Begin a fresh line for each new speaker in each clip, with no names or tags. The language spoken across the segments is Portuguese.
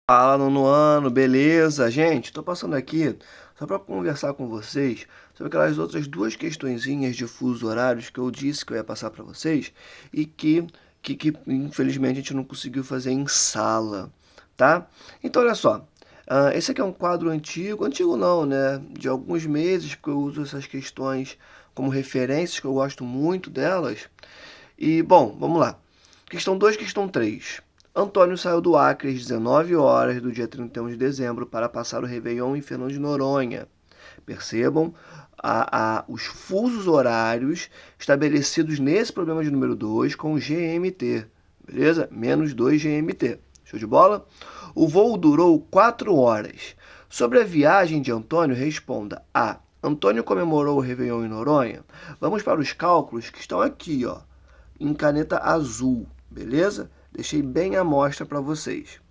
Fala, nono ano, beleza? Gente, tô passando aqui só para conversar com vocês sobre aquelas outras duas questõezinhas de fuso horários que eu disse que eu ia passar para vocês e que infelizmente a gente não conseguiu fazer em sala, tá? Então, olha só, esse aqui é um quadro antigo, antigo não, né? De alguns meses, porque eu uso essas questões como referências, que eu gosto muito delas. E, bom, vamos lá. Questão 2, questão 3. Antônio saiu do Acre às 19 horas do dia 31 de dezembro para passar o Réveillon em Fernando de Noronha. Percebam os fusos horários estabelecidos nesse problema de número 2 com GMT. Beleza? Menos 2 GMT. Show de bola? O voo durou 4 horas. Sobre a viagem de Antônio, responda A. Antônio comemorou o Réveillon em Noronha? Vamos para os cálculos que estão aqui, ó, em caneta azul, beleza? Deixei bem à mostra para vocês.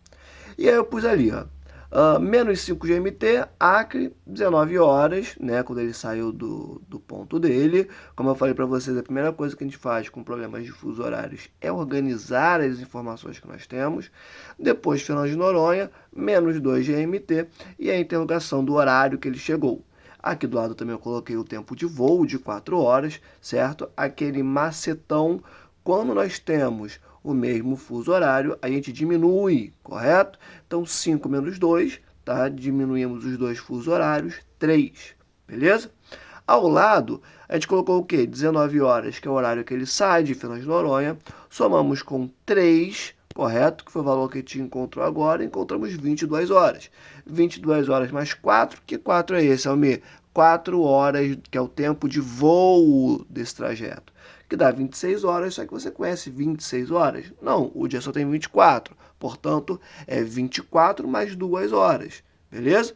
E aí eu pus ali, ó, menos 5 GMT, Acre, 19 horas, né, quando ele saiu do ponto dele. Como eu falei para vocês, a primeira coisa que a gente faz com problemas de fuso horários é organizar as informações que nós temos. Depois, Fernando de Noronha, menos 2 GMT e a interrogação do horário que ele chegou. Aqui do lado também eu coloquei o tempo de voo de 4 horas, certo? Aquele macetão, quando nós temos o mesmo fuso horário, a gente diminui, correto? Então, 5 menos 2, tá? Diminuímos os dois fusos horários, 3, beleza? Ao lado, a gente colocou o quê? 19 horas, que é o horário que ele sai de Fernando de Noronha. Somamos com 3, correto? Que foi o valor que a gente encontrou agora. Encontramos 22 horas. 22 horas mais 4, que 4 é esse, Almir? 4 horas, que é o tempo de voo desse trajeto. Que dá 26 horas, só que você conhece 26 horas? Não, o dia só tem 24. Portanto, é 24 mais 2 horas, beleza?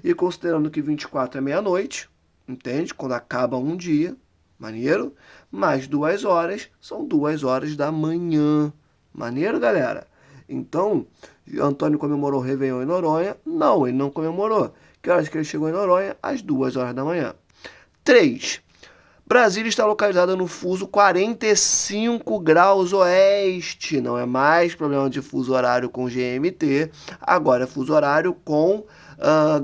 E considerando que 24 é meia-noite, entende? Quando acaba um dia, maneiro, mais 2 horas, são 2 horas da manhã. Maneiro, galera? Então, Antônio comemorou o Réveillon em Noronha? Não, ele não comemorou. Que horas que ele chegou em Noronha? Às 2 horas da manhã. 3. Brasília está localizada no fuso 45 graus oeste. Não é mais problema de fuso horário com GMT, agora é fuso horário com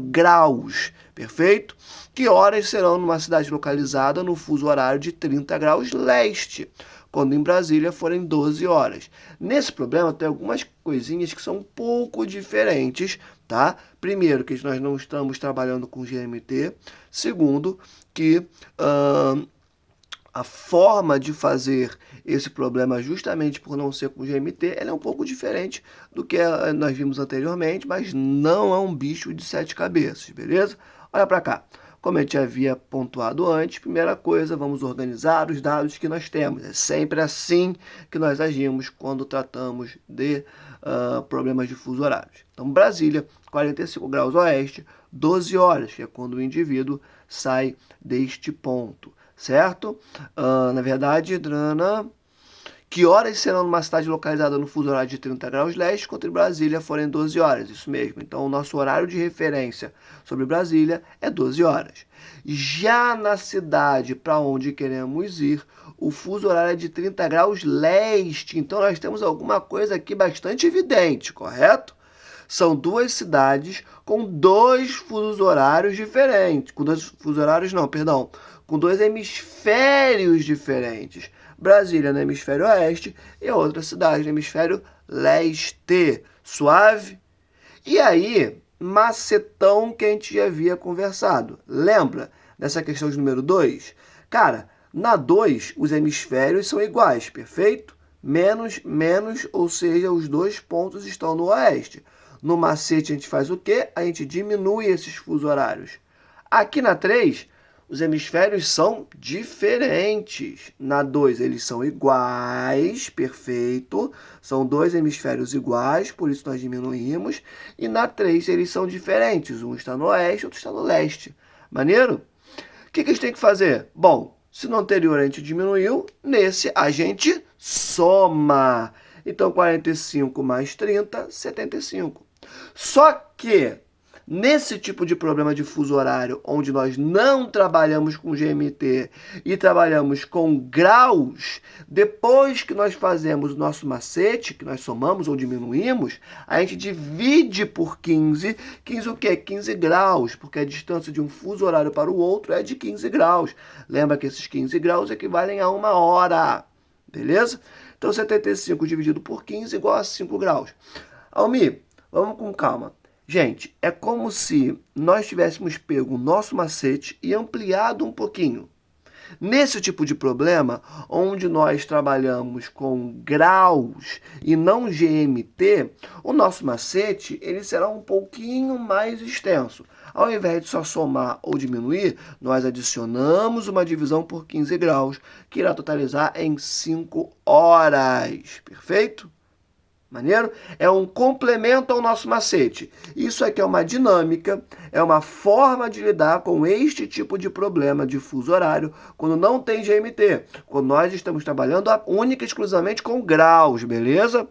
graus. Perfeito? Que horas serão numa cidade localizada no fuso horário de 30 graus leste, quando em Brasília forem 12 horas. Nesse problema tem algumas coisinhas que são um pouco diferentes, tá? Primeiro, que nós não estamos trabalhando com GMT. Segundo, que a forma de fazer esse problema, justamente por não ser com GMT, ela é um pouco diferente do que nós vimos anteriormente, mas não é um bicho de 7 cabeças, beleza? Olha para cá. Como a gente havia pontuado antes, primeira coisa, vamos organizar os dados que nós temos. É sempre assim que nós agimos quando tratamos de problemas de fuso horários. Então, Brasília, 45 graus oeste, 12 horas, que é quando o indivíduo sai deste ponto, certo? Na verdade, Drana, que horas serão numa cidade localizada no fuso horário de 30 graus leste, contra Brasília forem 12 horas, isso mesmo. Então, o nosso horário de referência sobre Brasília é 12 horas. Já na cidade para onde queremos ir, o fuso horário é de 30 graus leste. Então, nós temos alguma coisa aqui bastante evidente, correto? São duas cidades com dois fusos horários diferentes. Com dois fusos horários, não, perdão. Com dois hemisférios diferentes. Brasília no hemisfério oeste e a outra cidade no hemisfério leste. Suave? E aí, macetão que a gente já havia conversado. Lembra dessa questão de número 2? Cara, na 2, os hemisférios são iguais, perfeito? Menos, menos, ou seja, os dois pontos estão no oeste. No macete a gente faz o quê? A gente diminui esses fusos horários. Aqui na 3, os hemisférios são diferentes. Na 2, eles são iguais, perfeito. São dois hemisférios iguais, por isso nós diminuímos. E na 3, eles são diferentes. Um está no oeste, outro está no leste. Maneiro? O que a gente tem que fazer? Bom, se no anterior a gente diminuiu, nesse a gente soma. Então, 45 mais 30, 75. Só que Nesse tipo de problema de fuso horário, onde nós não trabalhamos com GMT e trabalhamos com graus, depois que nós fazemos o nosso macete, que nós somamos ou diminuímos, a gente divide por 15. 15 o quê? 15 graus, porque a distância de um fuso horário para o outro é de 15 graus. Lembra que esses 15 graus equivalem a 1 hora, beleza? Então, 75 dividido por 15 igual a 5 graus. Almir, vamos com calma. Gente, é como se nós tivéssemos pego o nosso macete e ampliado um pouquinho. Nesse tipo de problema, onde nós trabalhamos com graus e não GMT, o nosso macete ele será um pouquinho mais extenso. Ao invés de só somar ou diminuir, nós adicionamos uma divisão por 15 graus, que irá totalizar em 5 horas. Perfeito? Maneiro? É um complemento ao nosso macete. Isso aqui é uma dinâmica, é uma forma de lidar com este tipo de problema de fuso horário quando não tem GMT, quando nós estamos trabalhando única e exclusivamente com graus, beleza?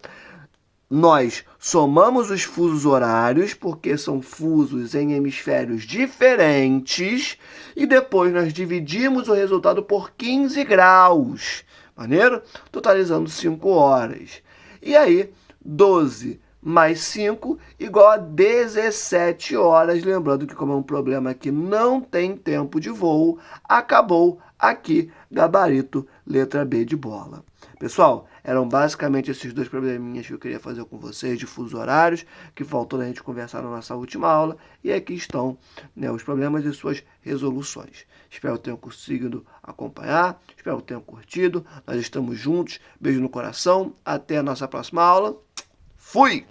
Nós somamos os fusos horários, porque são fusos em hemisférios diferentes, e depois nós dividimos o resultado por 15 graus, maneiro? Totalizando 5 horas. E aí, 12 mais 5 igual a 17 horas. Lembrando que, como é um problema que não tem tempo de voo, acabou aqui, gabarito, letra B de bola. Pessoal, eram basicamente esses dois probleminhas que eu queria fazer com vocês de fusos horários, que faltou a gente conversar na nossa última aula, e aqui estão, né, os problemas e suas resoluções. Espero que tenham conseguido acompanhar, espero que tenham curtido, nós estamos juntos, beijo no coração, até a nossa próxima aula, fui!